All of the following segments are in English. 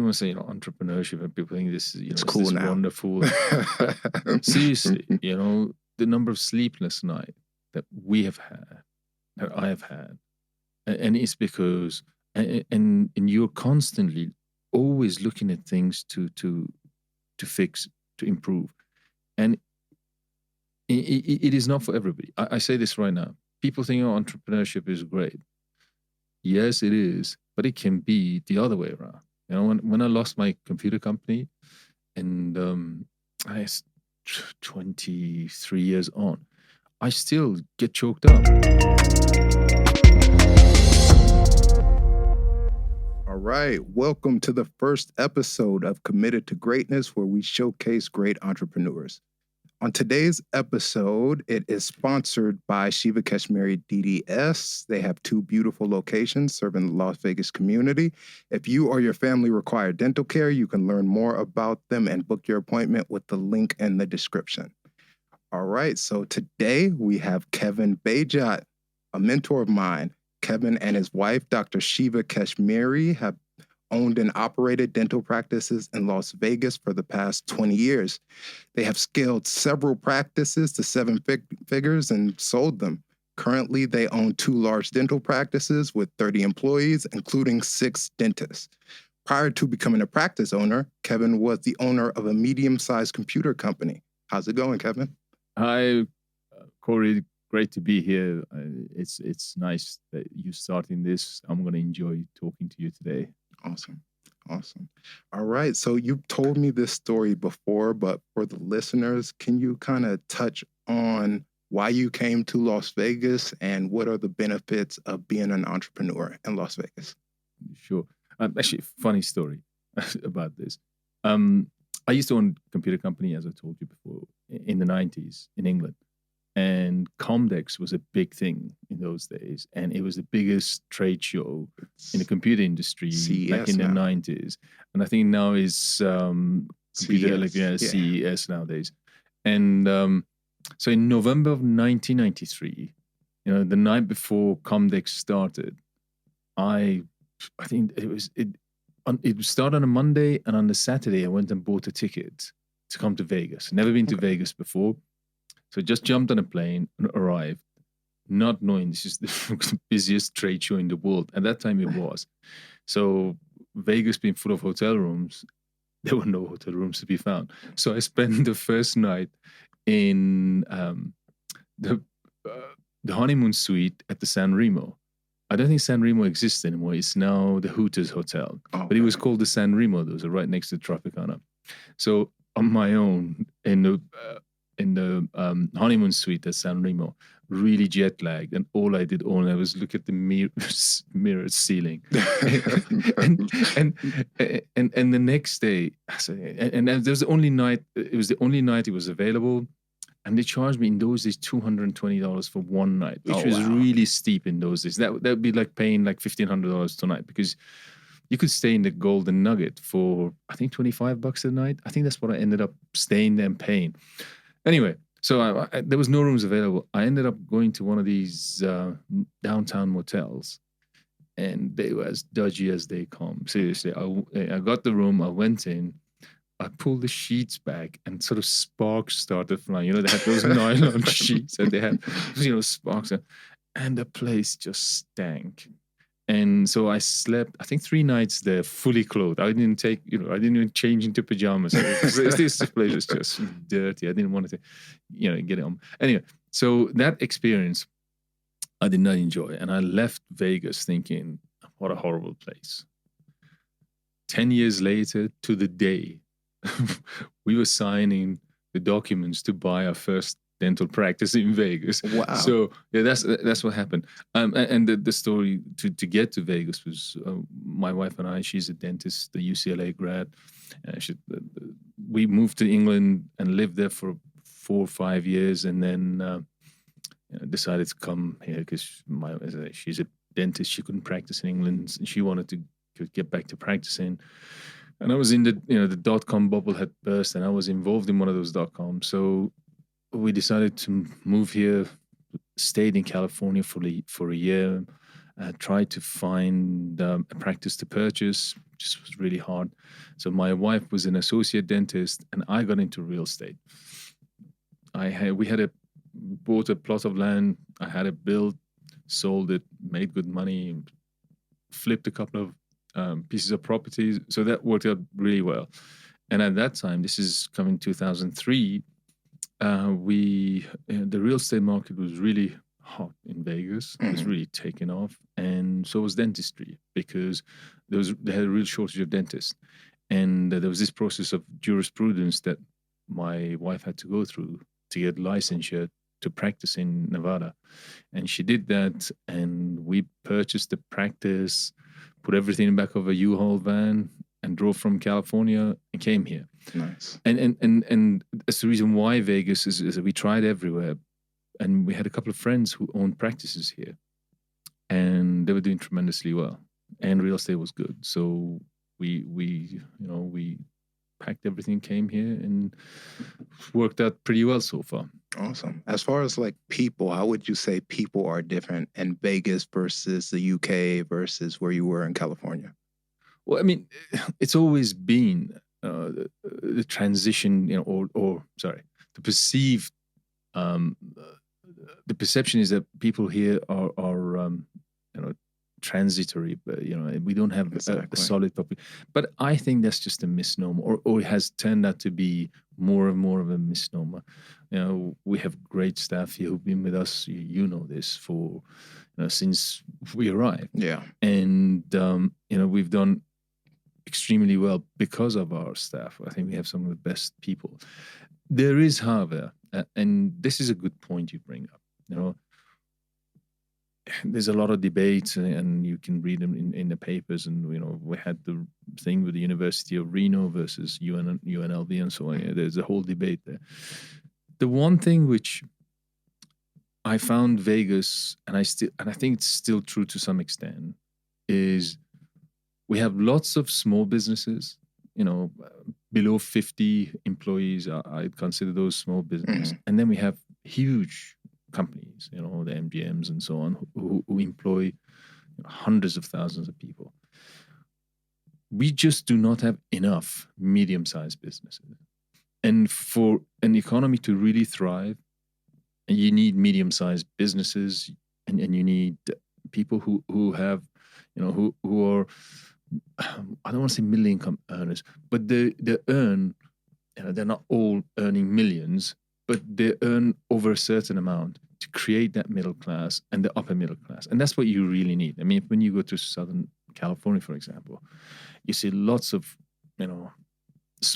everyone say, entrepreneurship, and people think this is, it's cool this now. Wonderful. Seriously, the number of sleepless nights that we have had, that I have had, and it's because, and you're constantly always looking at things to fix, to improve, and it is not for everybody. I say this right now. People think, entrepreneurship is great. Yes, it is, but it can be the other way around. When I lost my computer company, and I was 23 years on, I still get choked up. All right, welcome to the first episode of Committed to Greatness, where we showcase great entrepreneurs. On today's episode, it is sponsored by Shiva Kashmiri DDS. They have 2 beautiful locations serving the Las Vegas community. If you or your family require dental care, you can learn more about them and book your appointment with the link in the description. All right, so today we have Kevin Behjat, a mentor of mine. Kevin and his wife, Dr. Shiva Kashmiri, have owned and operated dental practices in Las Vegas for the past 20 years. They have scaled several practices to 7 figures and sold them. Currently, they own 2 large dental practices with 30 employees, including 6 dentists. Prior to becoming a practice owner, Kevin was the owner of a medium-sized computer company. How's it going, Kevin? Hi, Corey. Great to be here. It's nice that you're starting this. I'm going to enjoy talking to you today. Awesome. All right. So you've told me this story before, but for the listeners, can you kind of touch on why you came to Las Vegas and what are the benefits of being an entrepreneur in Las Vegas? Sure. Actually, funny story about this. I used to own a computer company, as I told you before, in the 90s in England. And Comdex was a big thing in those days. And it was the biggest trade show in the computer industry back in the 90s. And I think now is computer electronics, CES nowadays. And so in November of 1993, the night before Comdex started, I think it started on a Monday, and on the Saturday, I went and bought a ticket to come to Vegas. Never been to Vegas before. So just jumped on a plane and arrived, not knowing this is the busiest trade show in the world. At that time, it was. So Vegas being full of hotel rooms, there were no hotel rooms to be found. So I spent the first night in the honeymoon suite at the San Remo. I don't think San Remo exists anymore. It's now the Hooters Hotel. But it was called the San Remo. Those are right next to Tropicana. So on my own, in the honeymoon suite at San Remo, really jet lagged, and all I did all night was look at the mirrored ceiling. and the next day, and there was the only night. It was the only night it was available, and they charged me in those days $220 for one night, which was really steep in those days. That would be like paying like $1,500 tonight, because you could stay in the Golden Nugget for I think $25 a night. I think that's what I ended up staying there and paying. Anyway, so there was no rooms available. I ended up going to one of these downtown motels, and they were as dodgy as they come. Seriously, I got the room. I went in. I pulled the sheets back, and sort of sparks started flying. They had those nylon sheets, and they had sparks, and the place just stank. And so I slept, I think 3 nights there, fully clothed. I didn't even change into pajamas. This place was just dirty. I didn't want to, get it on. Anyway, so that experience I did not enjoy. And I left Vegas thinking, what a horrible place. 10 years later, to the day, we were signing the documents to buy our first dental practice in Vegas. Wow. So yeah, that's what happened. And the story to get to Vegas was my wife and I. She's a dentist, the UCLA grad. We moved to England and lived there for 4 or 5 years, and then decided to come here because she's a dentist. She couldn't practice in England, and she wanted to get back to practicing. And I was in the dot-com bubble had burst, and I was involved in one of those dot-coms. So we decided to move here, stayed in California for a year, tried to find a practice to purchase, just was really hard. So my wife was an associate dentist, and I got into real estate. We bought a plot of land. I had it built, sold it, made good money, flipped a couple of pieces of properties. So that worked out really well. And at that time, this is coming 2003, the real estate market was really hot in Vegas. It was really taking off, and so was dentistry, because they had a real shortage of dentists, and there was this process of jurisprudence that my wife had to go through to get licensure to practice in Nevada, and she did that, and we purchased the practice, put everything in the back of a U-Haul van, and drove from California and came here. Nice. And that's the reason why Vegas is that we tried everywhere, and we had a couple of friends who owned practices here, and they were doing tremendously well, and real estate was good. So we packed everything, came here, and worked out pretty well so far. Awesome. As far as like people, how would you say people are different in Vegas versus the UK versus where you were in California? Well, I mean, it's always been the transition, the perceived, the perception is that people here are transitory, but we don't have a solid population. But I think that's just a misnomer, or it has turned out to be more and more of a misnomer. We have great staff here who've been with us. You know this for since we arrived. Yeah, and we've done extremely well because of our staff. I think we have some of the best people. There is, however, and this is a good point you bring up. There's a lot of debates, and you can read them in the papers. And we had the thing with the University of Reno versus UNLV and so on. There's a whole debate there. The one thing which I found Vegas, and I think it's still true to some extent, is we have lots of small businesses, below 50 employees. I'd consider those small businesses. And then we have huge companies, the MGMs and so on, who employ hundreds of thousands of people. We just do not have enough medium-sized businesses. And for an economy to really thrive, you need medium-sized businesses, and you need people who have, who are, I don't want to say middle income earners, but they earn, they're not all earning millions, but they earn over a certain amount to create that middle class and the upper middle class. And that's what you really need. I mean, when you go to Southern California, for example, you see lots of,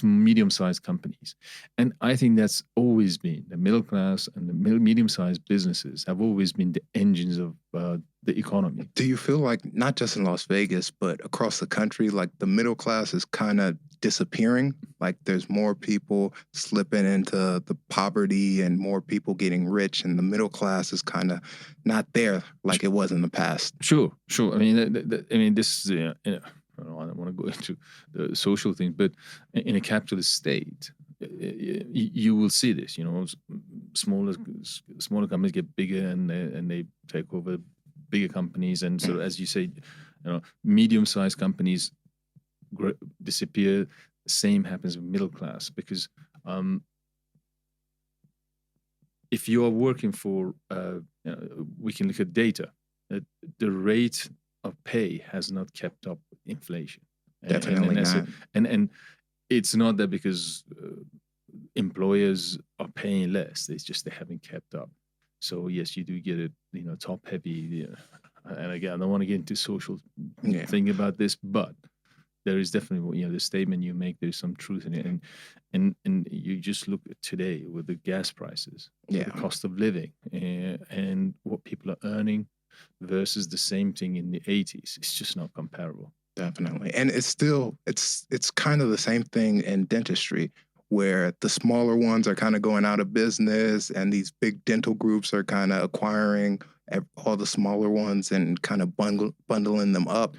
medium-sized companies. And I think that's always been the middle class, and the medium-sized businesses have always been the engines of the economy. Do you feel like, not just in Las Vegas, but across the country, like the middle class is kind of disappearing? Like there's more people slipping into the poverty and more people getting rich, and the middle class is kind of not there like it was in the past. Sure. I mean, this is, I don't want to go into the social thing, but in a capitalist state, you will see this. Smaller companies get bigger, and they take over bigger companies, and so as you say, medium-sized companies disappear. Same happens with middle class, because if you are working for, we can look at data. The rate of pay has not kept up with inflation. Definitely not. And it's not that because employers are paying less. It's just they haven't kept up. So yes, you do get it, top heavy. And again, I don't want to get into social thing about this, but there is definitely, the statement you make, there's some truth in it. And you just look at today with the gas prices, the cost of living, and what people are earning versus the same thing in the 80s. It's just not comparable. Definitely. And it's still, it's kind of the same thing in dentistry, where the smaller ones are kind of going out of business, and these big dental groups are kind of acquiring all the smaller ones and kind of bundling them up.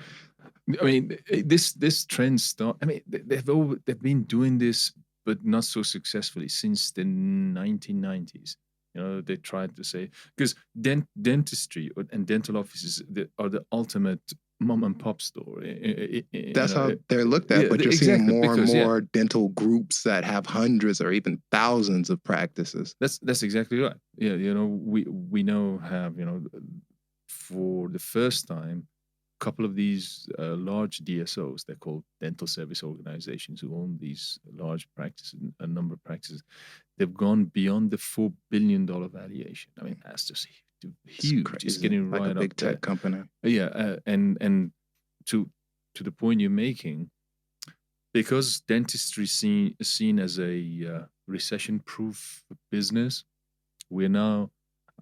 I mean, this trend start. I mean, they've been doing this, but not so successfully since the 1990s. They tried to say, because dentistry and dental offices are the ultimate mom and pop store. That's how they're looked at, but you're seeing more and more dental groups that have hundreds or even thousands of practices. That's exactly right. Yeah, we now have, for the first time, a couple of these large DSOs, they're called dental service organizations, who own these large practices, a number of practices. They've gone beyond the $4 billion valuation. I mean, that's just huge. It's getting like right a big up there. tech company. Yeah, and to the point you're making, because dentistry is seen as a recession-proof business, we're now,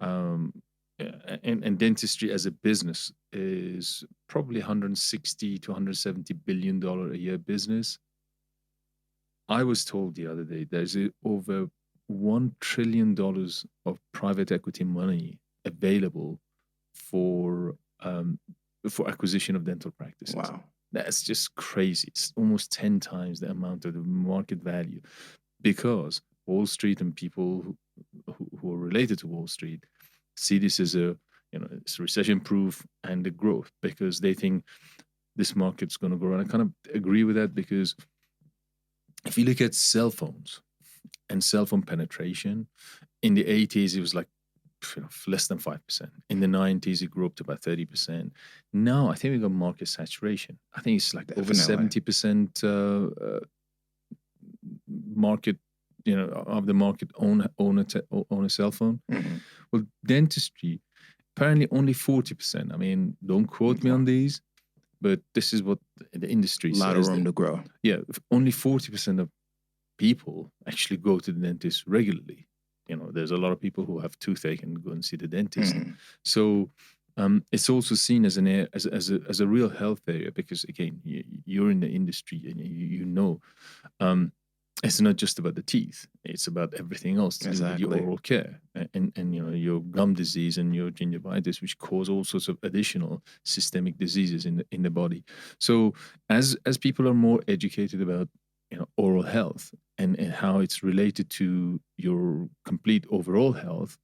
and dentistry as a business is probably 160 to 170 billion dollar a year business. I was told the other day there's over $1 trillion of private equity money available for acquisition of dental practices. Wow. That's just crazy. It's almost 10 times the amount of the market value, because Wall Street and people who are related to Wall Street see this as it's recession proof and the growth, because they think this market's going to grow. And I kind of agree with that, because if you look at cell phones and cell phone penetration, in the 80s, it was like less than 5%. In the 90s, it grew up to about 30%. Now, I think we got market saturation. I think it's like over 70% market, of the market own a cell phone. Mm-hmm. Well, dentistry, apparently only 40%. I mean, don't quote me on these, but this is what the industry says. A lot of room to grow. Yeah, only 40% of people actually go to the dentist regularly. There's a lot of people who have toothache and go and see the dentist. Mm-hmm. So it's also seen as as a real health area, because again, you're in the industry and you know, it's not just about the teeth; it's about everything else to do with your oral care and your gum disease and your gingivitis, which cause all sorts of additional systemic diseases in the body. So as people are more educated about oral health and how it's related to your complete overall health,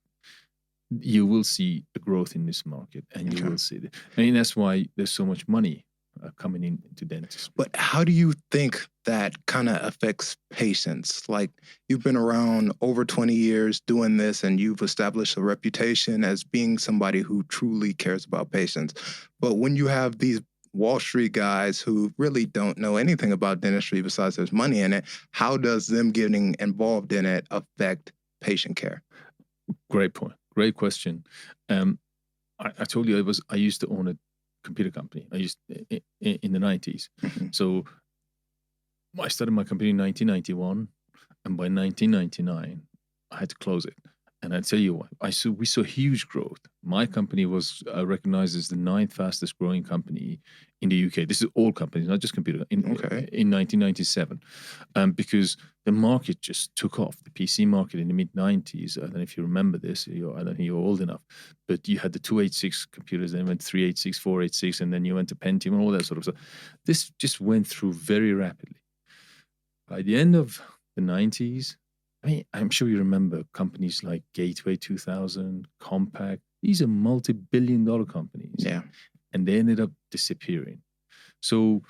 you will see a growth in this market, and you will see it. I mean, that's why there's so much money coming into dentistry. But how do you think that kind of affects patients? Like, you've been around over 20 years doing this, and you've established a reputation as being somebody who truly cares about patients. But when you have these Wall Street guys who really don't know anything about dentistry besides there's money in it, how does them getting involved in it affect patient care? Great point. Great question. I told you I used to own a computer company. I used in the 90s. Mm-hmm. So I started my company in 1991, and by 1999, I had to close it. And I tell you what, we saw huge growth. My company was recognized as the 9th fastest growing company in the UK. This is all companies, not just computer. In 1997, because the market just took off. The PC market in the mid 90s. I don't know if you remember this. I don't think you're old enough, but you had the 286 computers, then went 386, 486, and then you went to Pentium and all that sort of stuff. This just went through very rapidly. By the end of the 90s. I mean, I'm sure you remember companies like Gateway 2000, Compaq. These are multi-billion-dollar companies. Yeah. And they ended up disappearing. So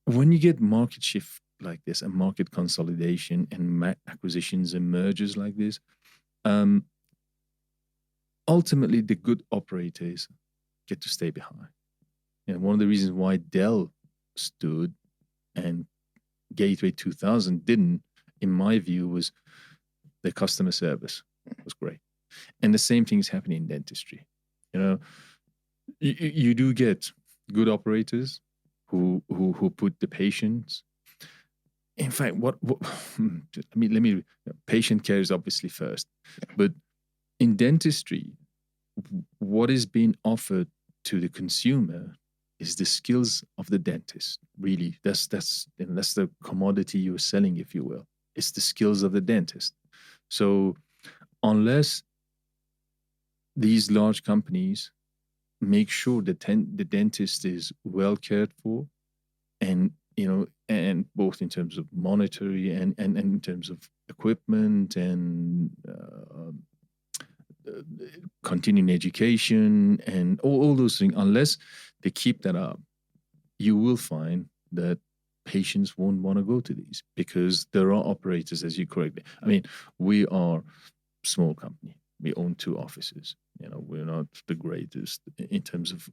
when you get market shift like this and market consolidation and acquisitions and mergers like this, ultimately the good operators get to stay behind. And one of the reasons why Dell stood and Gateway 2000 didn't, in my view, was the customer service was great. And the same thing is happening in dentistry. You do get good operators who put the patients. In fact, patient care is obviously first, but in dentistry, what is being offered to the consumer is the skills of the dentist. Really, that's the commodity you're selling, if you will. It's the skills of the dentist. So unless these large companies make sure that the dentist is well cared for, and both in terms of monetary and in terms of equipment and continuing education and all those things, unless they keep that up, you will find that patients won't want to go to these because there are operators, as you correctly. I mean, we are small company. We own 2 offices. We're not the greatest in terms of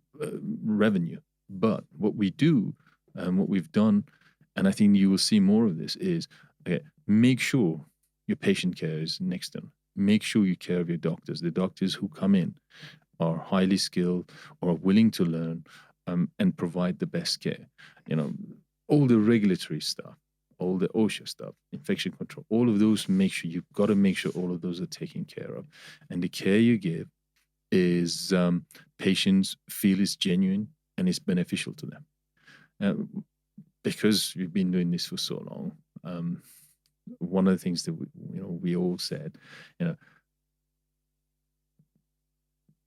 revenue, but what we do and what we've done, and I think you will see more of this, is make sure your patient care is next to them. Make sure you care of your doctors. The doctors who come in are highly skilled or willing to learn and provide the best care. All the regulatory stuff, all the OSHA stuff, infection control, all of those, you've got to make sure all of those are taken care of. And the care you give is patients feel is genuine and is beneficial to them. Because we've been doing this for so long, one of the things that we all said,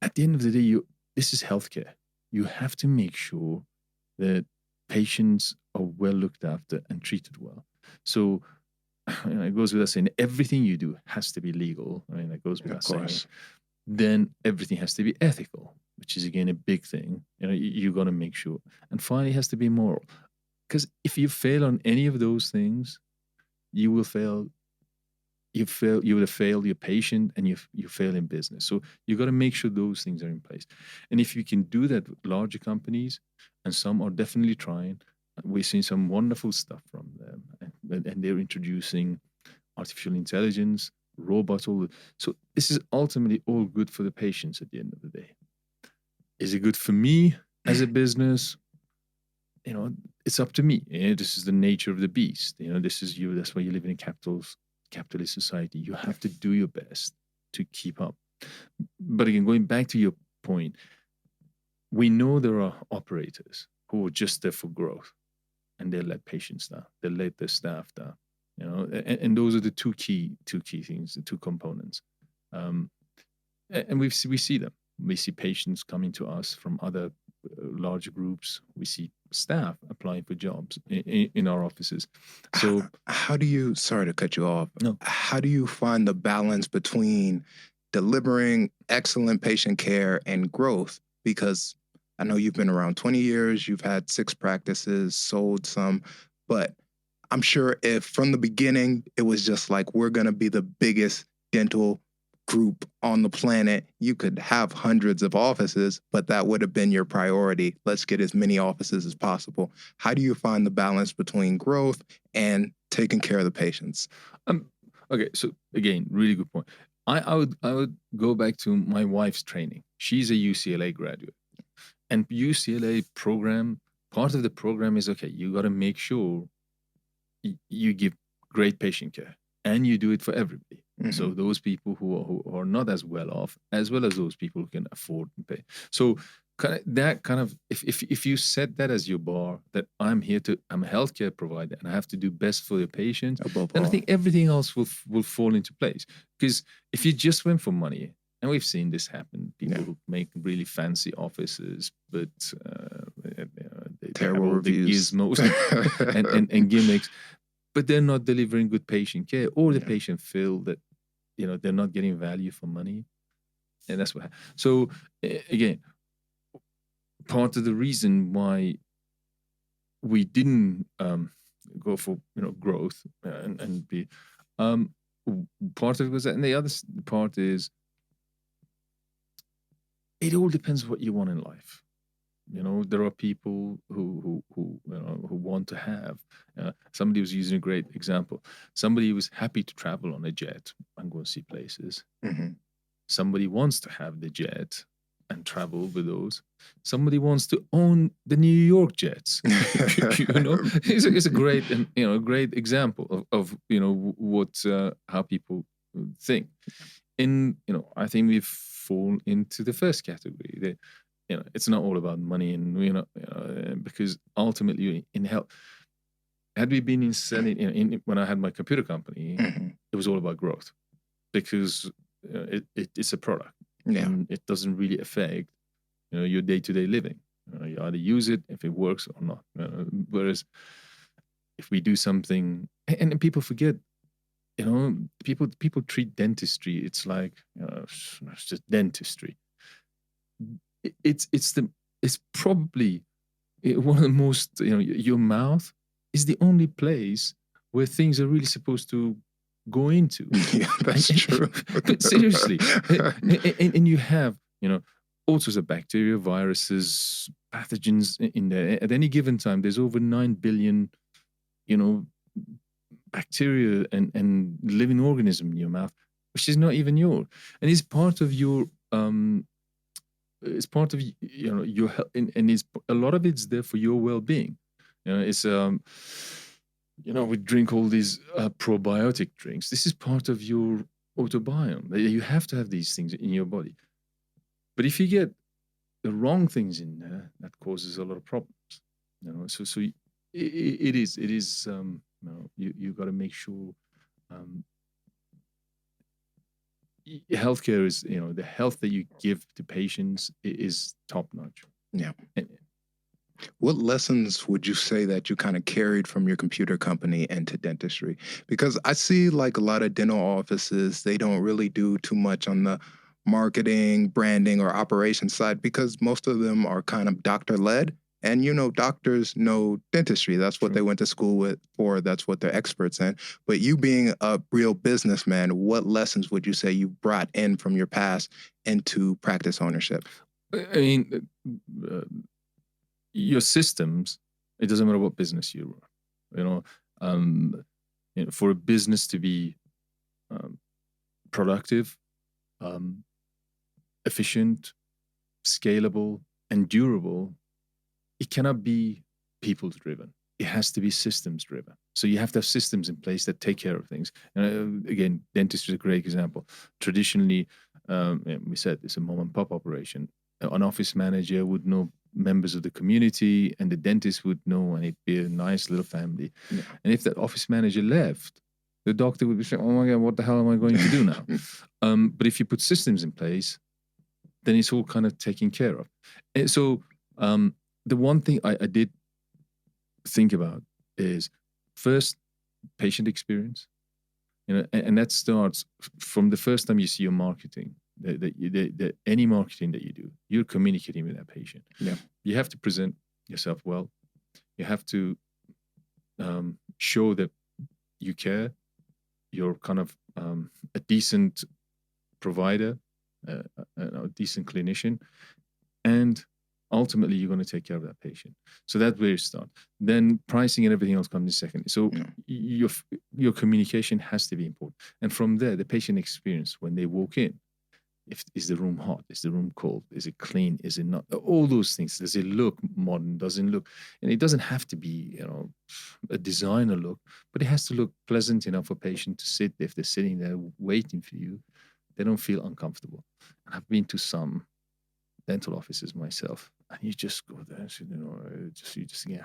at the end of the day, this is healthcare. You have to make sure that patients are well looked after and treated well. So it goes without saying, everything you do has to be legal. I mean, that goes without saying. Then everything has to be ethical, which is, again, a big thing. You got to make sure. And finally, it has to be moral. Because if you fail on any of those things, you will fail. You will have failed your patient, and you fail in business. So you got to make sure those things are in place. And if you can do that with larger companies, and some are definitely trying, we're seeing some wonderful stuff from them, and they're introducing artificial intelligence, robots, all. So this is ultimately all good for the patients at the end of the day. Is it good for me as a business? It's up to me. This is the nature of the beast. This is you. That's why you live in a capitalist society. You have to do your best to keep up. But again, going back to your point, we know there are operators who are just there for growth, and they let patients down. They let their staff down. And those are the two key things, the 2 components. And we see them. We see patients coming to us from other large groups. We see staff applying for jobs in our offices. So how do you, sorry to cut you off, no. How do you find the balance between delivering excellent patient care and growth? Because I know you've been around 20 years, you've had 6 practices, sold some, but I'm sure if from the beginning it was just like, we're going to be the biggest dental group on the planet, you could have hundreds of offices, but that would have been your priority. Let's get as many offices as possible. How do you find the balance between growth and taking care of the patients? Okay, so again, really good point. I would go back to my wife's training. She's a UCLA graduate, and UCLA program, part of the program is, you got to make sure you give great patient care, and you do it for everybody. Mm-hmm. So those people who are not as well off, as well as those people who can afford and pay. So if you set that as your bar, that I'm a healthcare provider and I have to do best for your patients, then I think everything else will fall into place. Because if you just went for money, and we've seen this happen, people who make really fancy offices, but they have all the gizmos and gimmicks, but they're not delivering good patient care, or the patient feel that they're not getting value for money, and that's what happens. So again, part of the reason why we didn't go for growth and be part of it was that, and the other part is, it all depends what you want in life. There are people who want to have. Somebody was using a great example. Somebody was happy to travel on a jet and go and see places. Mm-hmm. Somebody wants to have the jet and travel with those. Somebody wants to own the New York Jets. It's a great and a great example of what how people think. I think we've fallen into the first category. It's not all about money, and because ultimately in health, had we been in selling, when I had my computer company, mm-hmm. it was all about growth, because it's a product, and it doesn't really affect your day-to-day living. You either use it if it works or not. Whereas if we do something, and people forget, people treat dentistry. It's like it's just dentistry. It's probably one of the most, your mouth is the only place where things are really supposed to go into. Yeah, that's true. But seriously, and you have, all sorts of bacteria, viruses, pathogens in there. At any given time, there's over 9 billion, bacteria and living organism in your mouth, which is not even yours, and it's part of your it's part of your health, and it's a lot of it's there for your well-being. It's we drink all these probiotic drinks. This is part of your autobiome. You have to have these things in your body. But if you get the wrong things in there, that causes a lot of problems. So it is you got to make sure healthcare is, the health that you give to patients is top notch. Yeah. What lessons would you say that you kind of carried from your computer company into dentistry? Because I see like a lot of dental offices, they don't really do too much on the marketing, branding, or operations side because most of them are kind of doctor-led. And, doctors know dentistry. That's what they went to school for. That's what they're experts in. But you being a real businessman, what lessons would you say you brought in from your past into practice ownership? I mean, your systems, it doesn't matter what business you run. For a business to be productive, efficient, scalable, and durable, it cannot be people-driven. It has to be systems-driven. So you have to have systems in place that take care of things. Again, dentistry is a great example. Traditionally, we said it's a mom-and-pop operation. An office manager would know members of the community, and the dentist would know, and it'd be a nice little family. Yeah. And if that office manager left, the doctor would be saying, "Oh my God, what the hell am I going to do now?" But if you put systems in place, then it's all kind of taken care of. And so the one thing I did think about is first patient experience, and that starts from the first time you see your marketing. That any marketing that you do, you're communicating with that patient. Yeah, you have to present yourself well. You have to show that you care. You're kind of a decent provider, a decent clinician, and ultimately you're going to take care of that patient. So that's where you start. Then pricing and everything else comes in second. So your communication has to be important. And from there, the patient experience when they walk in. Is the room hot? Is the room cold? Is it clean? Is it not? All those things. Does it look modern? Doesn't look? And it doesn't have to be, a designer look, but it has to look pleasant enough for a patient to sit. If they're sitting there waiting for you, they don't feel uncomfortable. And I've been to some dental offices myself, and you just go there and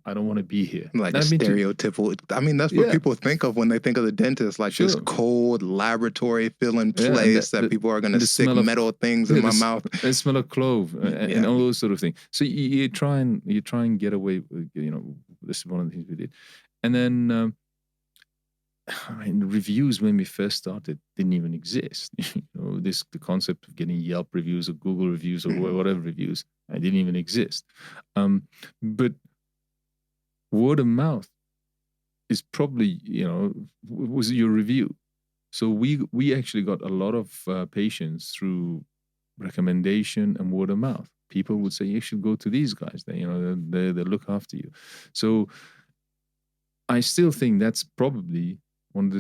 I don't want to be here. Like a stereotypical. That's what people think of when they think of the dentist, like this cold laboratory feeling place that people are going to stick metal things in my mouth. The smell of clove and all those sort of things. So you try and get away with, this is one of the things we did. And then reviews when we first started didn't even exist. The concept of getting Yelp reviews or Google reviews or whatever reviews, it didn't even exist. But word of mouth is probably, was your review. So we actually got a lot of patients through recommendation and word of mouth. People would say, you should go to these guys. They look after you. So I still think that's probably one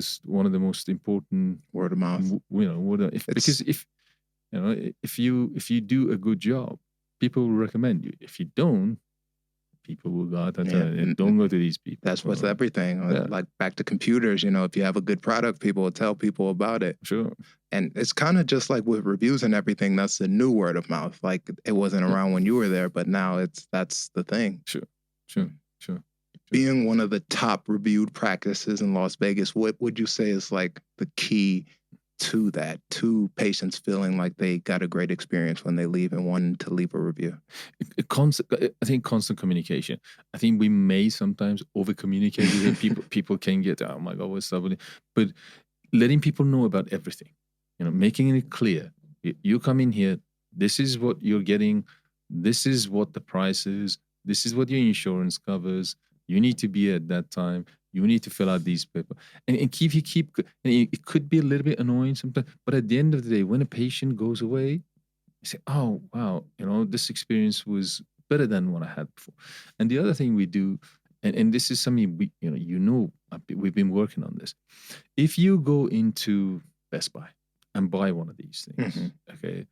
of the most important word of mouth. Because if you do a good job, people will recommend you. If you don't, people will go out and don't go to these people. That's what's everything. Like back to computers, if you have a good product, people will tell people about it. Sure. And it's kind of just like with reviews and everything. That's the new word of mouth. Like it wasn't around when you were there, but now that's the thing. Sure. Being one of the top reviewed practices in Las Vegas, what would you say is like the key to that, to patients feeling like they got a great experience when they leave and wanting to leave a review? I think constant communication. I think we may sometimes over communicate with people can get, oh my God, what's happening? But letting people know about everything, making it clear. You come in here, this is what you're getting, this is what the price is, this is what your insurance covers. You need to be at that time. You need to fill out these papers. And it could be a little bit annoying sometimes, but at the end of the day, when a patient goes away, you say, oh, wow, this experience was better than what I had before. And the other thing we do, and this is something we've been working on this. If you go into Best Buy and buy one of these things, okay,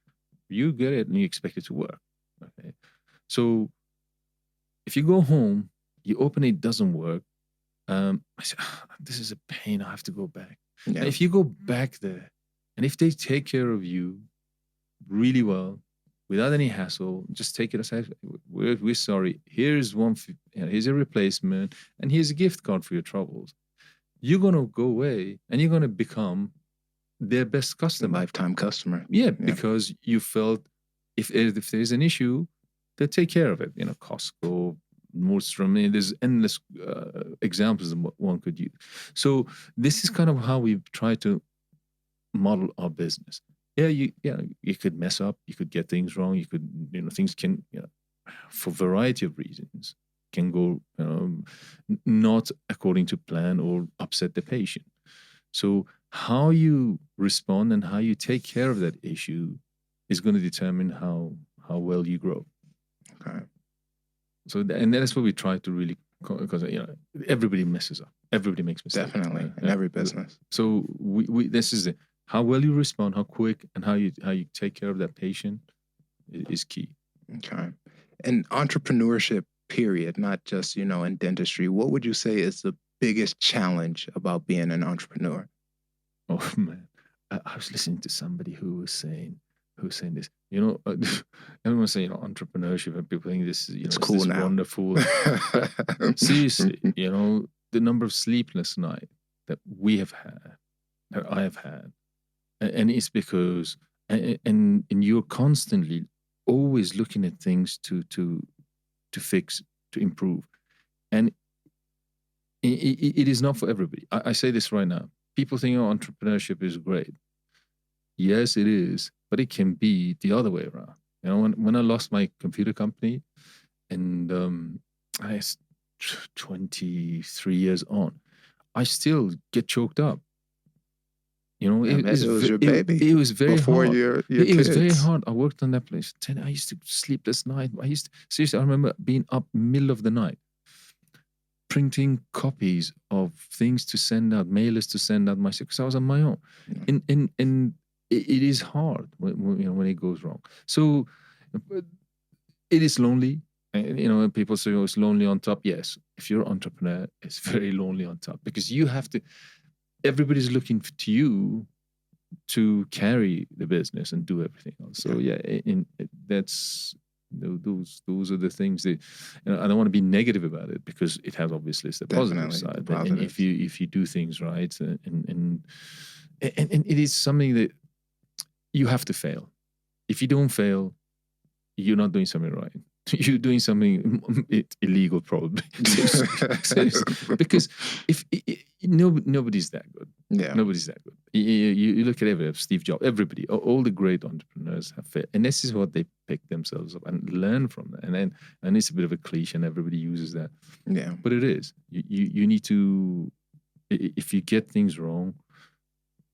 you get it and you expect it to work, okay? So if you go home, you open it doesn't work, I say, this is a pain, I have to go back. Yeah. And if you go back there, and if they take care of you really well, without any hassle, just take it aside. We're sorry. Here's here's a replacement, and here's a gift card for your troubles. You're gonna go away, and you're gonna become their best customer, lifetime customer. Yeah, because you felt if there's an issue, they'll take care of it. Costco, Nordstrom. There's endless examples of what one could use. So this is kind of how we try to model our business. Yeah, you could mess up, you could get things wrong, you could, things can, for a variety of reasons, can go not according to plan or upset the patient. So how you respond and how you take care of that issue is going to determine how well you grow. Okay. So, and that's what we try to really, because everybody messes up, everybody makes mistakes. Definitely, in every business. So we this is it. How well you respond, how quick, and how you take care of that patient is key. Okay. And entrepreneurship, period, not just, in dentistry, what would you say is the biggest challenge about being an entrepreneur? Oh, man. I was listening to somebody who was saying this. Everyone's saying, entrepreneurship, and people think this is, it's cool this now. Wonderful. Seriously, the number of sleepless nights that we have had, that I have had, and it's because, and you're constantly always looking at things to fix, to improve. And it is not for everybody. I say this right now. People think, entrepreneurship is great. Yes, it is, but it can be the other way around. When I lost my computer company, and I was 23 years on, I still get choked up. It was your baby. It was very before hard. Your it was kids. very hard. I worked on that place. I used to sleep this night. Seriously, I remember being up middle of the night, printing copies of things to send out, mailers to send out myself, because I was on my own. Yeah. And it is hard when it goes wrong. So it is lonely. And, people say, it's lonely on top. Yes, if you're an entrepreneur, it's very lonely on top, because you have to. Everybody's looking to you to carry the business and do everything else. So that's those are the things that I don't want to be negative about it, because it has obviously it's the positive side. And if you do things right, and it is something that you have to fail. If you don't fail, you're not doing something right. You're doing something illegal, probably. Seriously. Because if nobody's that good. Yeah, nobody's that good. You look at Steve Jobs, everybody, all the great entrepreneurs have failed, and this is what they pick themselves up and learn from that. And it's a bit of a cliche, and everybody uses that. Yeah, but it is. You need to, if you get things wrong,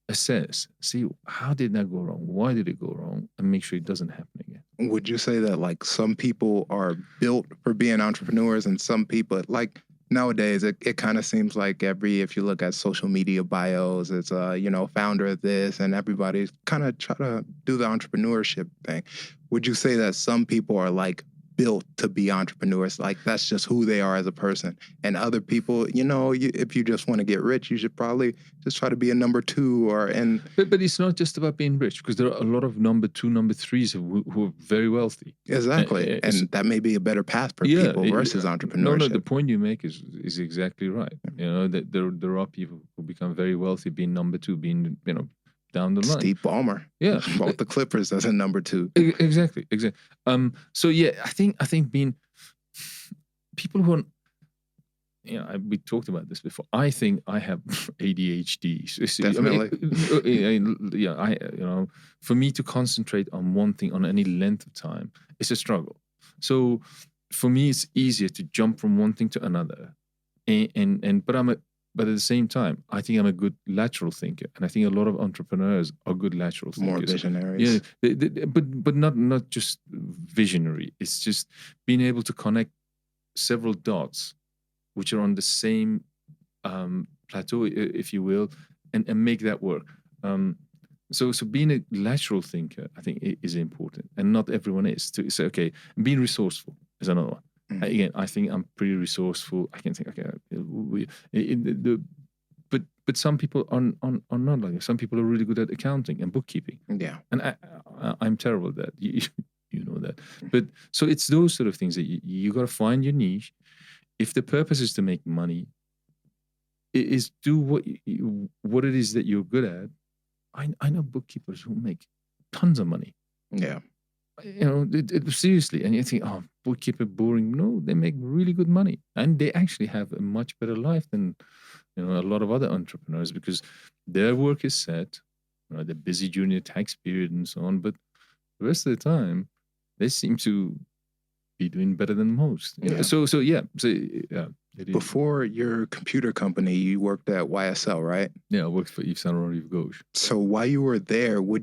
assess, see how did that go wrong, why did it go wrong, and make sure it doesn't happen again. Would you say that like some people are built for being entrepreneurs, and some people, like nowadays, it kind of seems like if you look at social media bios, it's founder of this, and everybody's kind of try to do the entrepreneurship thing. Would you say that some people are like built to be entrepreneurs, like that's just who they are as a person, and other people, if you just want to get rich, you should probably just try to be a number two but it's not just about being rich, because there are a lot of number two, number threes who are very wealthy. Exactly. And that may be a better path for people versus entrepreneurship. No, the point you make is exactly right. That there are people who become very wealthy being number two, being down the line. Steve Ballmer, bought the Clippers as a number two. Exactly. So I think being people who are, we talked about this before. I think I have ADHD. Definitely. For me to concentrate on one thing on any length of time, it's a struggle. So for me, it's easier to jump from one thing to another. But at the same time, I think I'm a good lateral thinker, and I think a lot of entrepreneurs are good lateral thinkers. More visionaries. Yeah, but not just visionary. It's just being able to connect several dots, which are on the same plateau, if you will, and make that work. So being a lateral thinker, I think, is important, and not everyone is. To say, okay, being resourceful is another one. Again, I think I'm pretty resourceful. I can think, okay, but some people are not like that. Some people are really good at accounting and bookkeeping. Yeah, and I'm terrible at that. You know that. But so it's those sort of things that you got to find your niche. If the purpose is to make money, is do what it is that you're good at. I know bookkeepers who make tons of money. Yeah. Seriously, and you think, oh, bookkeeper boring. No, they make really good money, and they actually have a much better life than a lot of other entrepreneurs, because their work is set. They're busy during the tax period and so on, but the rest of the time, they seem to be doing better than most. So yeah. Before your computer company, you worked at YSL, right? Yeah, I worked for Yves Saint Laurent Gauche. So while you were there, were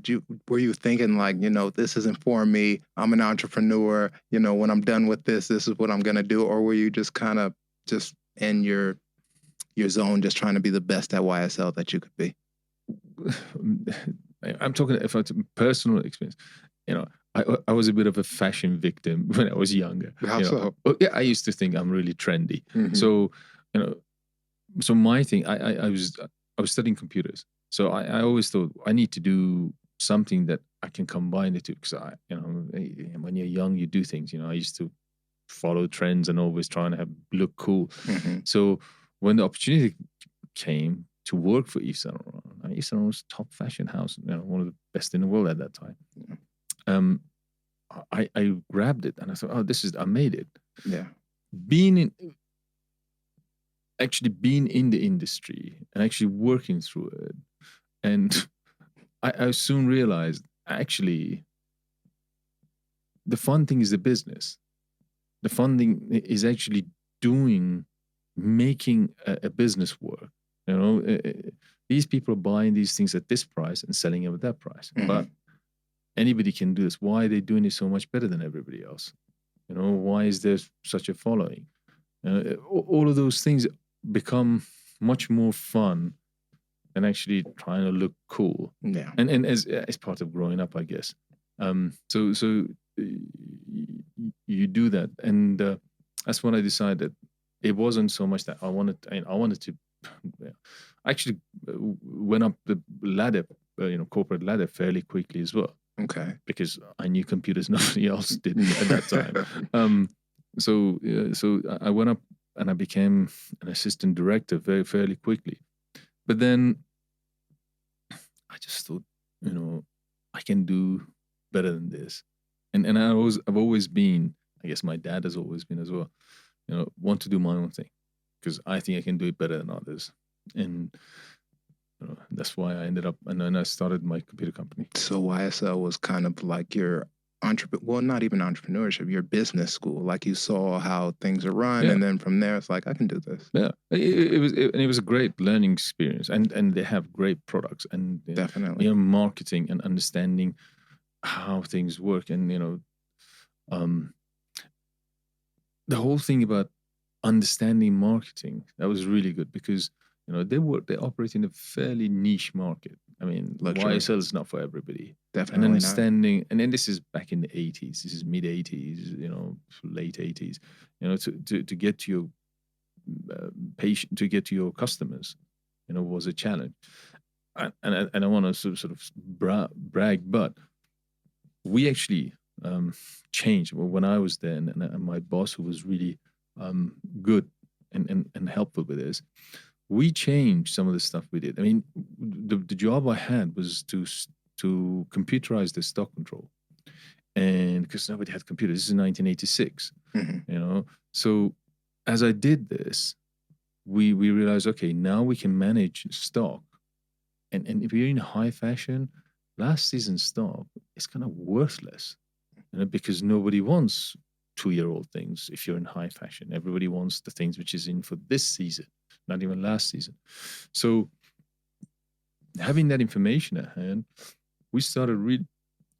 you thinking like, this isn't for me, I'm an entrepreneur, when I'm done with this is what I'm going to do? Or were you just kind of just in your zone, just trying to be the best at YSL that you could be? I'm talking about personal experience. I was a bit of a fashion victim when I was younger. How so? Yeah, I used to think I'm really trendy. Mm-hmm. So, so my thing, I was studying computers. So I always thought I need to do something that I can combine the two. Because when you're young, you do things. I used to follow trends and always trying to look cool. Mm-hmm. So when the opportunity came to work for Yves Saint Laurent, Yves Saint Laurent was top fashion house, one of the best in the world at that time. Yeah. I grabbed it and I thought, oh, I made it. Yeah. Being in the industry and actually working through it. And I soon realized, actually, the fun thing is the business. The fun thing is actually making a business work. These people are buying these things at this price and selling them at that price. Mm-hmm. But anybody can do this. Why are they doing it so much better than everybody else? Why is there such a following? All of those things become much more fun than actually trying to look cool. Yeah. And as part of growing up, I guess. So you do that, and that's when I decided it wasn't so much that I wanted to. I actually went up the ladder, corporate ladder, fairly quickly as well. Okay. Because I knew computers nobody else did at that time. So I went up and I became an assistant director fairly quickly. But then I just thought, I can do better than this. And I've always been, I guess my dad has always been as well, want to do my own thing, because I think I can do it better than others. And that's why I ended up, and then I started my computer company. So YSL was kind of like your not even entrepreneurship, your business school. Like you saw how things are run, and then from there it's like, I can do this. Yeah, it was a great learning experience, and they have great products, and definitely marketing and understanding how things work, and the whole thing about understanding marketing, that was really good, because they operate in a fairly niche market. I mean, luxury. YSL is not for everybody. Definitely and understanding not. And then this is back in the 80s. This is mid 80s, late 80s. To get to your patient, to get to your customers, was a challenge. And I want to sort of brag, but we actually changed when I was there, and my boss, who was really good and helpful with this. We changed some of the stuff we did. I mean, the job I had was to computerize the stock control, and because nobody had computers. This is 1986, mm-hmm. So as I did this, we realized, okay, now we can manage stock. And if you're in high fashion, last season's stock is kind of worthless, because nobody wants 2-year-old things. If you're in high fashion, everybody wants the things which is in for this season, not even last season. So having that information at hand, we started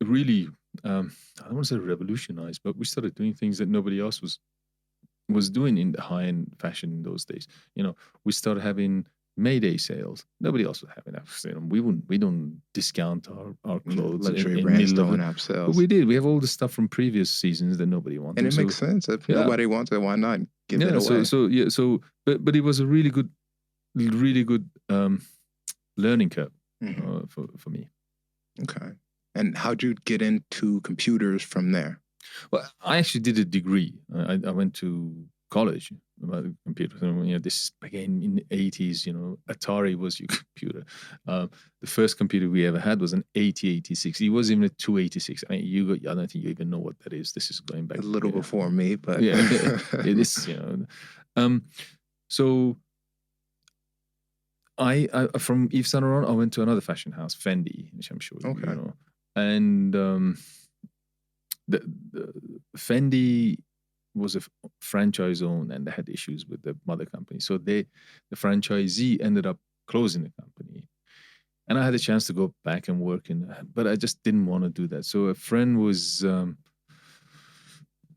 really, I don't want to say revolutionize, but we started doing things that nobody else was doing in the high-end fashion in those days. We started having Mayday sales. Nobody else was having that. We don't discount our clothes. Luxury in brands middle don't of have it. sales. But we did. We have all the stuff from previous seasons that nobody wanted. And it makes sense. If nobody wants it, why not give it away? But it was a really good learning curve for me. Okay. And how'd you get into computers from there? Well, I actually did a degree. I went to college about computers. This again in the 80s. Atari was your computer. The first computer we ever had was an 8086. It wasn't even a 286. I don't think you even know what that is. This is going back a little before me, but yeah, it is. So I from Yves Saint Laurent, I went to another fashion house, Fendi, which I'm sure you know, and the Fendi was a franchise owned, and they had issues with the mother company. So the franchisee ended up closing the company, and I had a chance to go back and work but I just didn't want to do that. So a friend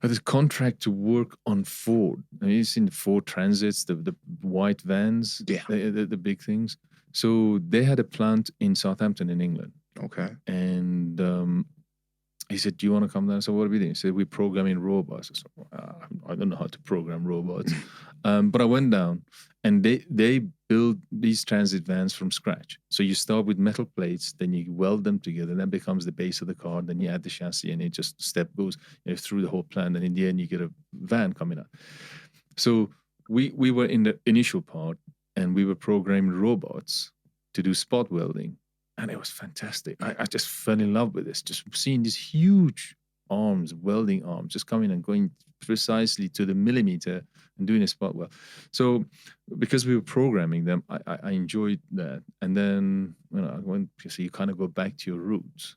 had a contract to work on Ford. You've seen the Ford Transits, the white vans, the big things. So they had a plant in Southampton in England. Okay. And he said, do you want to come down? So what are we doing? He said, we're programming robots. I said, I don't know how to program robots. But I went down, and they build these transit vans from scratch. So you start with metal plates, then you weld them together, and that becomes the base of the car. Then you add the chassis, and it just step goes through the whole plant. And in the end, you get a van coming out. So we were in the initial part, and we were programming robots to do spot welding. And it was fantastic. I just fell in love with this, just seeing these huge arms, welding arms, just coming and going precisely to the millimeter and doing a spot weld. So because we were programming them, I enjoyed that. And then, so you kind of go back to your roots.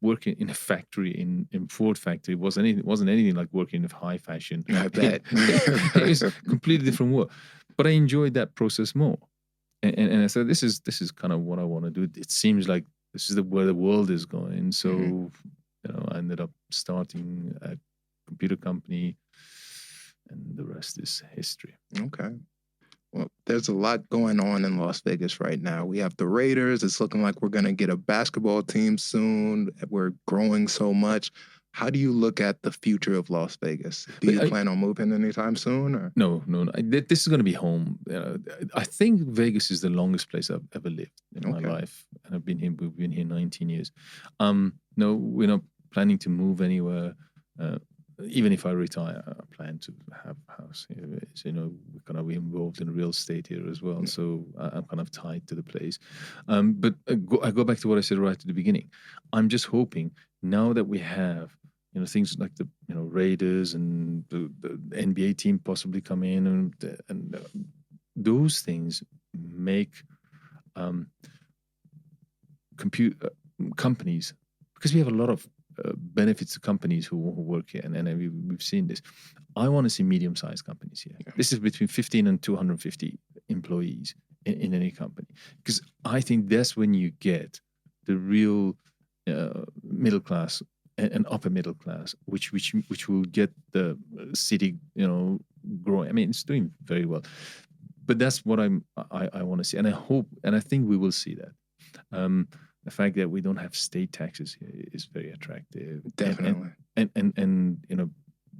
Working in a factory, in Ford factory, wasn't anything like working in high fashion. I bet. It was completely different work. But I enjoyed that process more. And I said, this is kind of what I want to do. It seems like this is where the world is going. So, I ended up starting a computer company, and the rest is history. Okay. Well, there's a lot going on in Las Vegas right now. We have the Raiders. It's looking like we're going to get a basketball team soon. We're growing so much. How do you look at the future of Las Vegas? Do you plan on moving anytime soon? Or? No. This is going to be home. I think Vegas is the longest place I've ever lived in my life. And I've been here. We've been here 19 years. No, we're not planning to move anywhere. Even if I retire, I plan to have a house here. We're kind of involved in real estate here as well. So I'm kind of tied to the place. But I go back to what I said right at the beginning. I'm just hoping now that we have things like the Raiders and the NBA team possibly come in, and those things make companies, because we have a lot of benefits to companies who work here, and we've seen this. I want to see medium-sized companies here. Yeah. This is between 15 and 250 employees in any company, because I think that's when you get the real middle class and upper middle class, which will get the city, growing. I mean, it's doing very well, but that's what I want to see, and I hope, and I think we will see that. The fact that we don't have state taxes here is very attractive. Definitely. And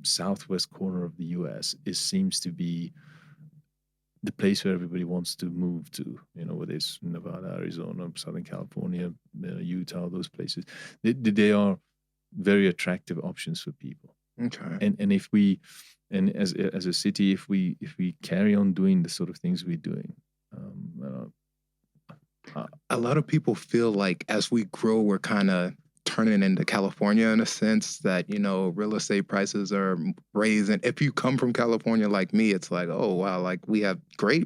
southwest corner of the U.S. seems to be the place where everybody wants to move to, whether it's Nevada, Arizona, Southern California, Utah, those places. They are very attractive options for people. Okay. And if we, and as a city, if we carry on doing the sort of things we're doing, a lot of people feel like as we grow, we're kind of turning into California in a sense that, real estate prices are raising. If you come from California like me, it's like, oh, wow, like we have great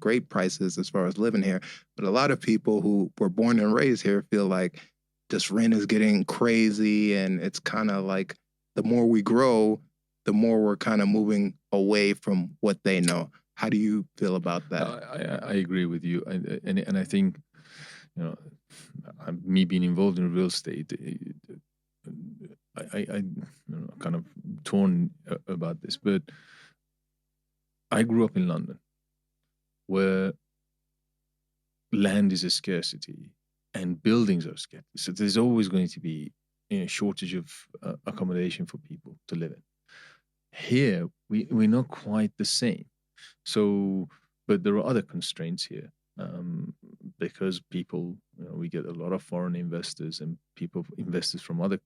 great prices as far as living here. But a lot of people who were born and raised here feel like just rent is getting crazy. And it's kind of like the more we grow, the more we're kind of moving away from what they know. How do you feel about that? I agree with you. And I think, me being involved in real estate, I kind of torn about this, but I grew up in London, where land is a scarcity and buildings are scarce. So there's always going to be a shortage of accommodation for people to live in. Here, we're not quite the same. So, but there are other constraints here. Because people, we get a lot of foreign investors and investors from other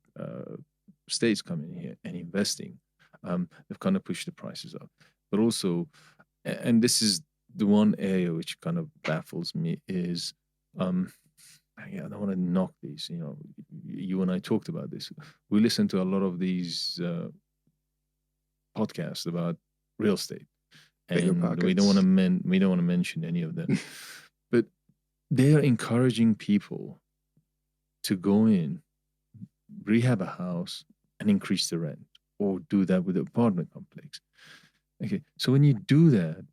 states coming here and investing. They've kind of pushed the prices up. But also, and this is the one area which kind of baffles me is, I don't want to knock these. You and I talked about this. We listen to a lot of these podcasts about real estate, and we don't want to mention any of them. But they are encouraging people to go in, rehab a house, and increase the rent, or do that with an apartment complex. Okay, so when you do that,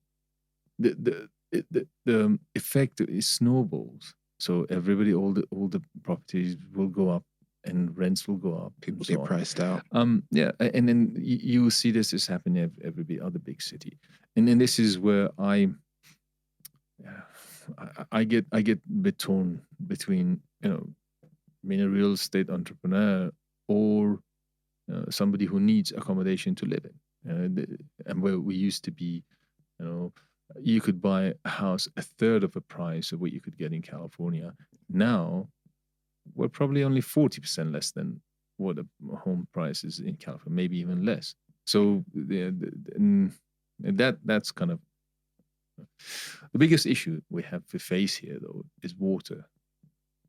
the effect is snowballs. So everybody, all the properties will go up, and rents will go up. People get priced out. Yeah, and then you will see this is happening in every other big city, and then this is where I get a bit torn between being a real estate entrepreneur or somebody who needs accommodation to live in, and where we used to be, you could buy a house a third of the price of what you could get in California. Now we're probably only 40% less than what a home price is in California, maybe even less. So that's kind of the biggest issue we have to face here, though, is water.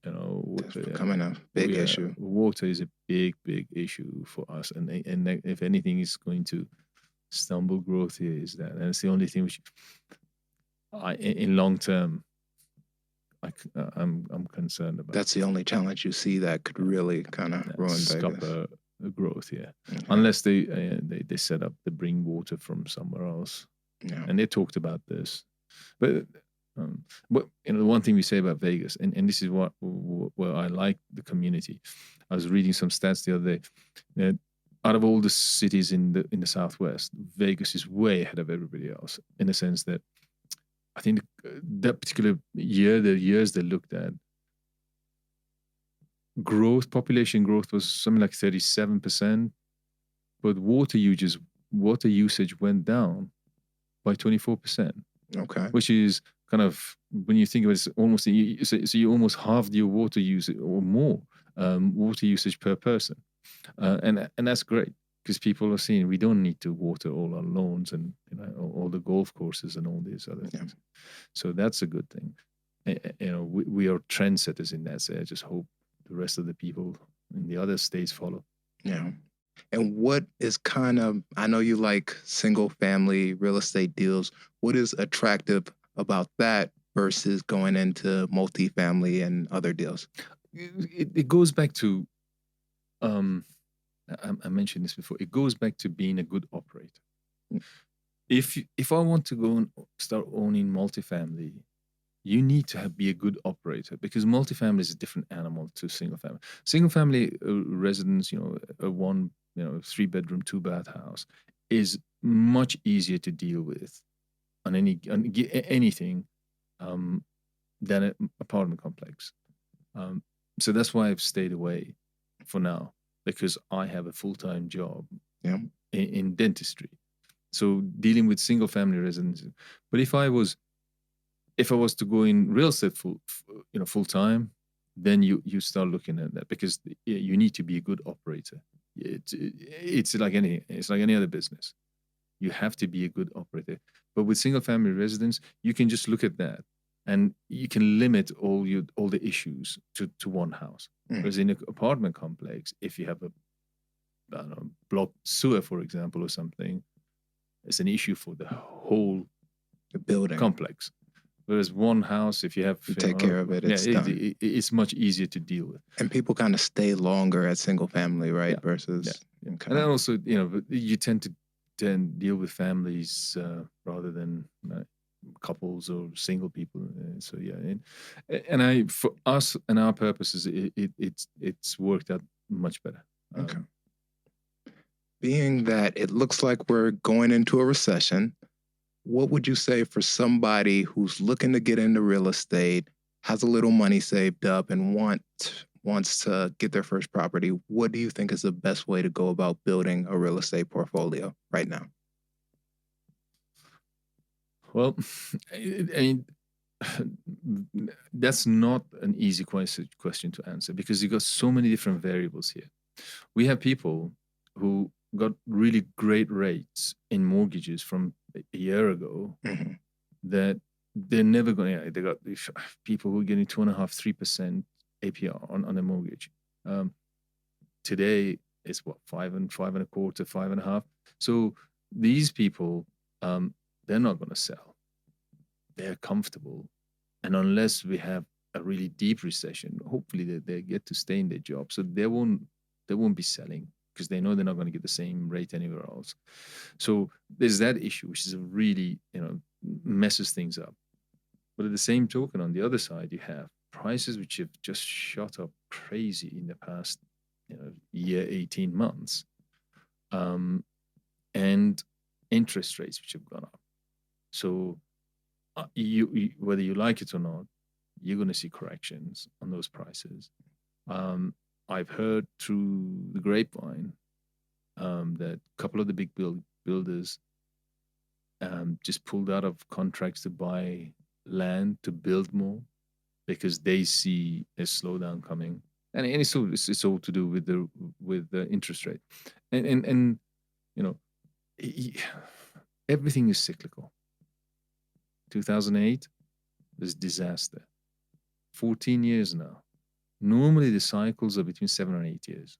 It's becoming a big issue. Water is a big issue for us, and if anything is going to stumble growth here, is that, and it's the only thing which in long term, I'm concerned about. That's the only challenge you see that could really kind of ruin Vegas. Growth here, unless they set up to bring water from somewhere else. Yeah. And they talked about this, but the one thing we say about Vegas, and this is where I like the community. I was reading some stats the other day that out of all the cities in the Southwest, Vegas is way ahead of everybody else, in the sense that I think that particular year, the years they looked at, population growth was something like 37%, but water usage went down by 24%. Okay. Which is kind of, when you think of it, it's almost, so you almost halved your water usage or more water usage per person. And that's great, because people are seeing we don't need to water all our lawns and all the golf courses and all these other things. So that's a good thing. We are trendsetters in that. So I just hope the rest of the people in the other states follow. Yeah. And what is I know you like single family real estate deals. What is attractive about that versus going into multifamily and other deals? It goes back to, I mentioned this before, it goes back to being a good operator. If I want to go and start owning multifamily, you need to be a good operator, because multifamily is a different animal to single family. Single family residence, a 3-bedroom, 2-bath house is much easier to deal with on anything than an apartment complex. So that's why I've stayed away for now, because I have a full-time job in dentistry. So dealing with single family residences. But if I was to go in real estate full time, then you start looking at that, because you need to be a good operator. It's like any other business. You have to be a good operator. But with single family residence, you can just look at that and you can limit all the issues to one house. Whereas in an apartment complex, if you have a blocked sewer, for example, or something, it's an issue for the whole building complex. Whereas one house, if you have take care of it, it's done. It's much easier to deal with. And people kind of stay longer at single family, right? Versus, and then also, you tend to deal with families rather than couples or single people. So and for us and our purposes, it's worked out much better. Okay. Being that it looks like we're going into a recession, what would you say for somebody who's looking to get into real estate, has a little money saved up, and wants to get their first property? What do you think is the best way to go about building a real estate portfolio right now? Well, I mean, that's not an easy question to answer because you got so many different variables here. We have people who got really great rates in mortgages from a year ago that they're never going to. They got people who are getting 2.5%, 3% APR on a mortgage. Today it's what 5.25%, 5.5%. So these people, they're not going to sell. They're comfortable, and unless we have a really deep recession, hopefully they get to stay in their job. So they won't be selling, because they know they're not going to get the same rate anywhere else. So there's that issue, which is really, messes things up. But at the same token, on the other side, you have prices which have just shot up crazy in the past year, 18 months, and interest rates which have gone up. So you whether you like it or not, you're going to see corrections on those prices. I've heard through the grapevine that a couple of the big builders just pulled out of contracts to buy land to build more because they see a slowdown coming, and it's all to do with the interest rate, and everything is cyclical. 2008 was disaster. 14 years now. Normally, the cycles are between 7 and 8 years.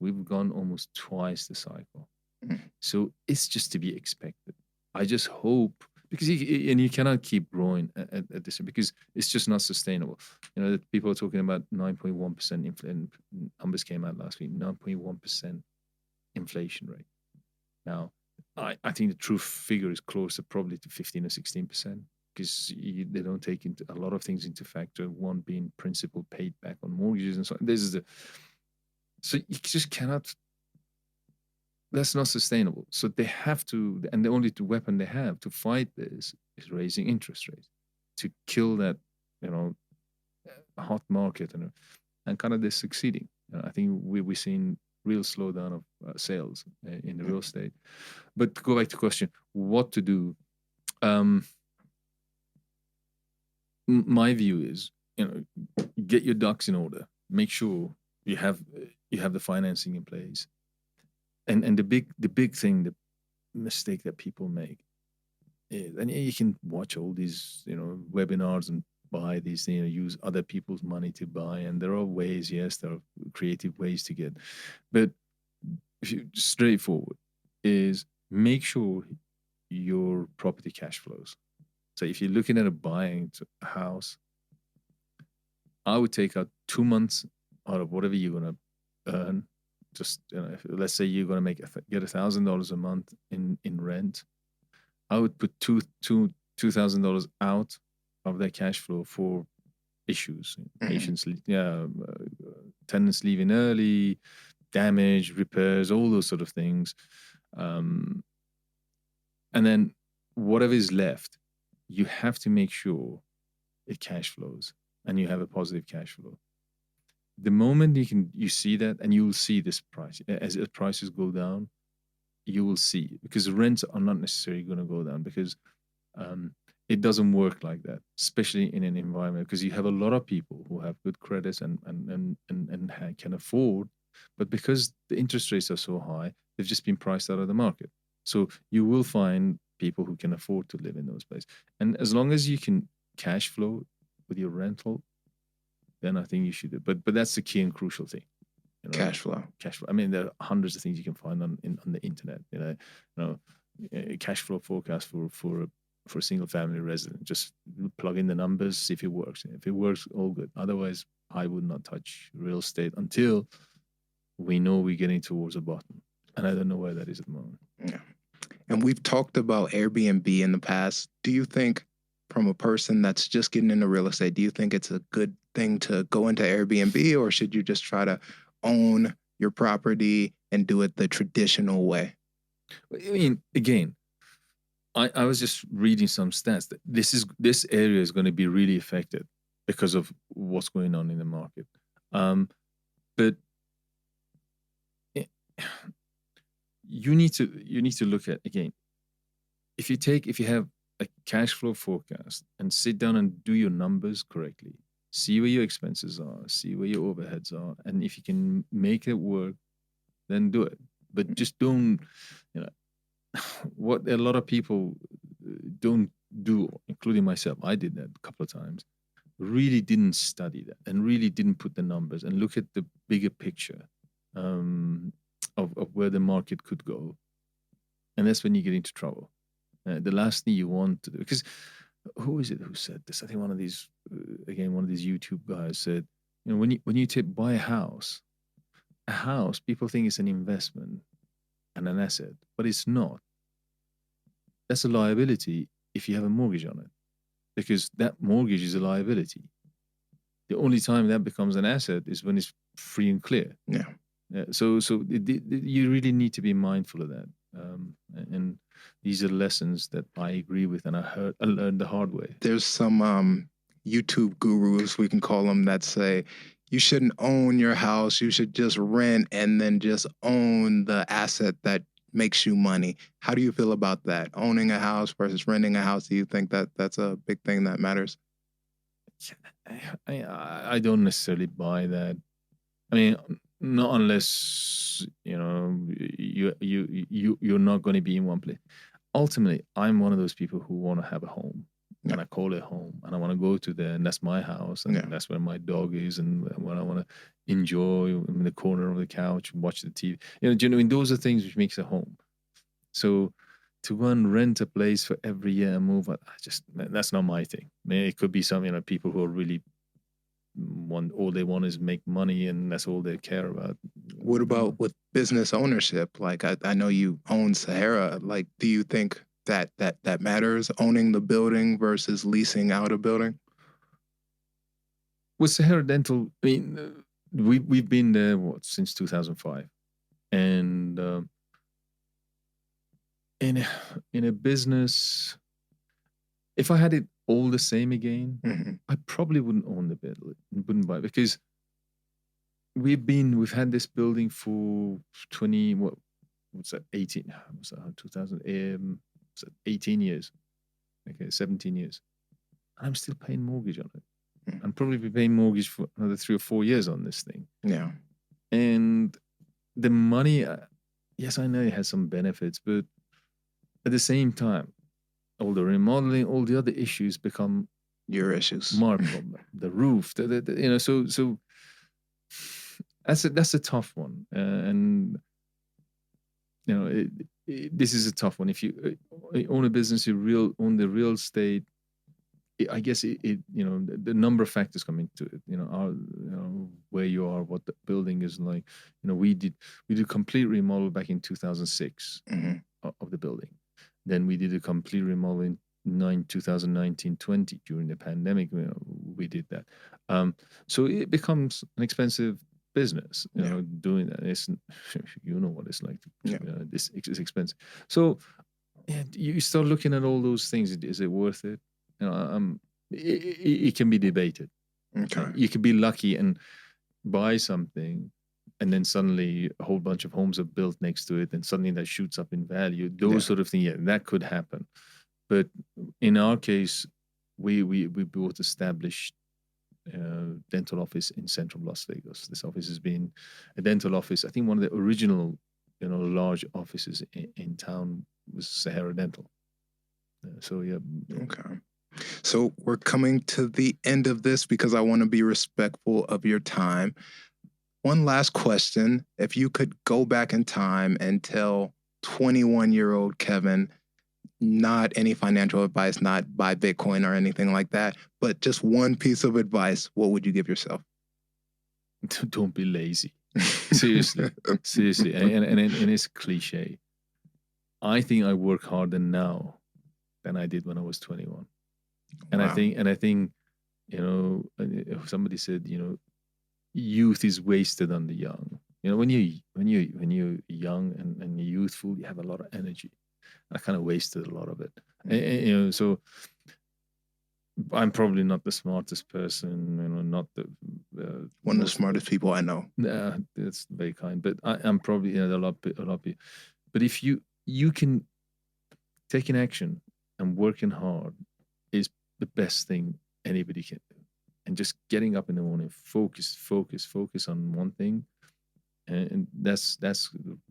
We've gone almost twice the cycle. So it's just to be expected. I just hope, because you cannot keep growing at this, because it's just not sustainable. People are talking about 9.1% inflation. Numbers came out last week, 9.1% inflation rate. Now, I think the true figure is closer probably to 15 or 16%. Because they don't take into a lot of things into factor. One being principal paid back on mortgages and so on. So you just cannot. That's not sustainable. So they have to, and the only weapon they have to fight this is raising interest rates to kill that, hot market, and kind of they're succeeding. I think we've seen real slowdown of sales in the real estate. But to go back to the question, what to do. My view is, get your ducks in order. Make sure you have the financing in place. And the big thing, the mistake that people make is, and you can watch all these webinars and buy these, use other people's money to buy, and there are ways. Yes, there are creative ways to get, but if you straightforward is make sure your property cash flows. So if you're looking at buying a house, I would take out 2 months out of whatever you're going to earn. Just let's say you're going to get $1,000 a month in rent. I would put $2,000 out of their cash flow for issues, patients, tenants leaving early, damage, repairs, all those sort of things, and then whatever is left, you have to make sure it cash flows and you have a positive cash flow. The moment you see that, and you will see this price as prices go down, you will see, because rents are not necessarily going to go down, because it doesn't work like that, especially in an environment, because you have a lot of people who have good credits and can afford, but because the interest rates are so high, they've just been priced out of the market. So you will find people who can afford to live in those places. And as long as you can cash flow with your rental, then I think you should do. But that's the key and crucial thing. Cash flow. Cash flow. I mean, there are hundreds of things you can find on the internet. Cash flow forecast for a single family resident. Just plug in the numbers, see if it works. If it works, all good. Otherwise, I would not touch real estate until we know we're getting towards a bottom. And I don't know where that is at the moment. Yeah. And we've talked about Airbnb in the past. Do you think, from a person that's just getting into real estate, do you think it's a good thing to go into Airbnb, or should you just try to own your property and do it the traditional way? I mean, again, I was just reading some stats that this area is going to be really affected because of what's going on in the market. But you need to look at, again, if you have a cash flow forecast and sit down and do your numbers correctly, see where your expenses are, see where your overheads are, and if you can make it work, then do it. But just don't, what a lot of people don't do, including myself, I did that a couple of times, really didn't study that and really didn't put the numbers and look at the bigger picture of where the market could go. And that's when you get into trouble. The last thing you want to do, because who is it who said this? I think one of these YouTube guys said, when you buy a house, people think it's an investment and an asset, but it's not. That's a liability if you have a mortgage on it, because that mortgage is a liability. The only time that becomes an asset is when it's free and clear. Yeah. So you really need to be mindful of that. And these are lessons that I agree with, and I learned the hard way. There's some YouTube gurus, we can call them, that say you shouldn't own your house. You should just rent and then just own the asset that makes you money. How do you feel about that? Owning a house versus renting a house? Do you think that that's a big thing that matters? I don't necessarily buy that. I mean, not unless you're not going to be in one place. Ultimately, I'm one of those people who want to have a home, and I call it home, and I want to go to there, and that's my house, and that's where my dog is, and when I want to enjoy in the corner of the couch and watch the TV. Those are things which makes a home. So to go and rent a place for every year and move, that's not my thing. I mean, it could be some people who are really all they want is make money, and that's all they care about. What about with business ownership? Like I know you own Sahara. Like, do you think that matters, owning the building versus leasing out a building? With Sahara Dental, I mean, we've been there since 2005, and in a business, if I had it all the same again, I probably wouldn't own the building, wouldn't buy it, because we've had this building for 18 years, 17 years. I'm still paying mortgage on it. I'm probably be paying mortgage for another 3 or 4 years on this thing. Yeah. And the money, yes, I know it has some benefits, but at the same time, all the remodeling, all the other issues become your issues. My problem. The roof, so that's a tough one, and this is a tough one. If you own a business, you own the real estate. I guess the number of factors come into it. Where you are, what the building is like. We did complete remodel back in 2006 of the building. Then we did a complete remodel in 2019-20 during the pandemic. We did that. So it becomes an expensive business. Doing that. It's what it's like. This is expensive. So you start looking at all those things. Is it worth it? It can be debated. Okay. You could be lucky and buy something, and then suddenly a whole bunch of homes are built next to it, and suddenly that shoots up in value. Those sort of things, that could happen. But in our case, we both established dental office in central Las Vegas. This office has been a dental office. I think one of the original, large offices in town was Sahara Dental. Okay. So we're coming to the end of this because I want to be respectful of your time. One last question. If you could go back in time and tell 21-year-old Kevin, not any financial advice, not buy Bitcoin or anything like that, but just one piece of advice, what would you give yourself? Don't be lazy. Seriously. Seriously. And it's cliche. I think I work harder now than I did when I was 21. And Wow. I think, if somebody said, youth is wasted on the young. When you're young and you're youthful, you have a lot of energy. I kind of wasted a lot of it. And, so I'm probably not the smartest person, not the one of the smartest people I know. That's very kind, but I'm probably a lot of people. But if you can taking action and working hard is the best thing anybody can do, and just getting up in the morning, focus on one thing, and that's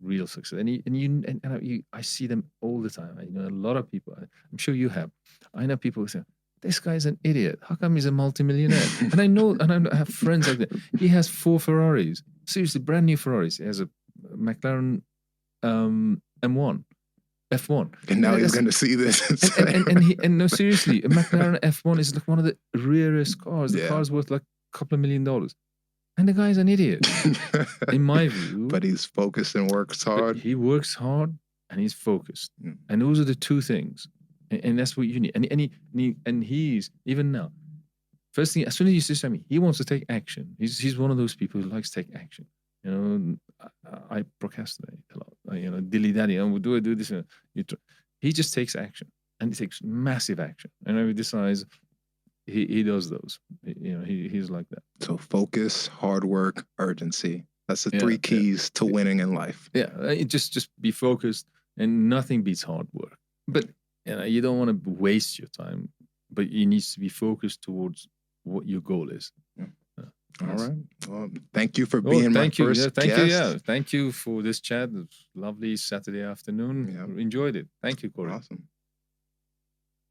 real success. And I see them all the time. A lot of people. I'm sure you have. I know people who say, "This guy's an idiot. How come he's a multimillionaire?" and I have friends like that. He has 4 Ferraris, seriously, brand new Ferraris. He has a McLaren M1. F1. And now he's going to see this. And no, seriously, a McLaren F1 is like one of the rarest cars. The car's worth like a couple of $1 million. And the guy's an idiot, in my view. But he's focused and works hard. He works hard and he's focused. And those are the 2 things. And that's what you need. And he's, even now, first thing, as soon as you see me, he wants to take action. He's one of those people who likes to take action. I procrastinate a lot. Dilly-dally, do this. He just takes action, and he takes massive action. And when he decides, he does those. He's like that. So focus, hard work, urgency. That's the 3 keys to winning in life. Yeah, just be focused, and nothing beats hard work. But you don't want to waste your time, but you need to be focused towards what your goal is. All right. Well, thank you for being my first guest. Thank you for this chat. It was lovely Saturday afternoon. Enjoyed it. Thank you, Corey. Awesome.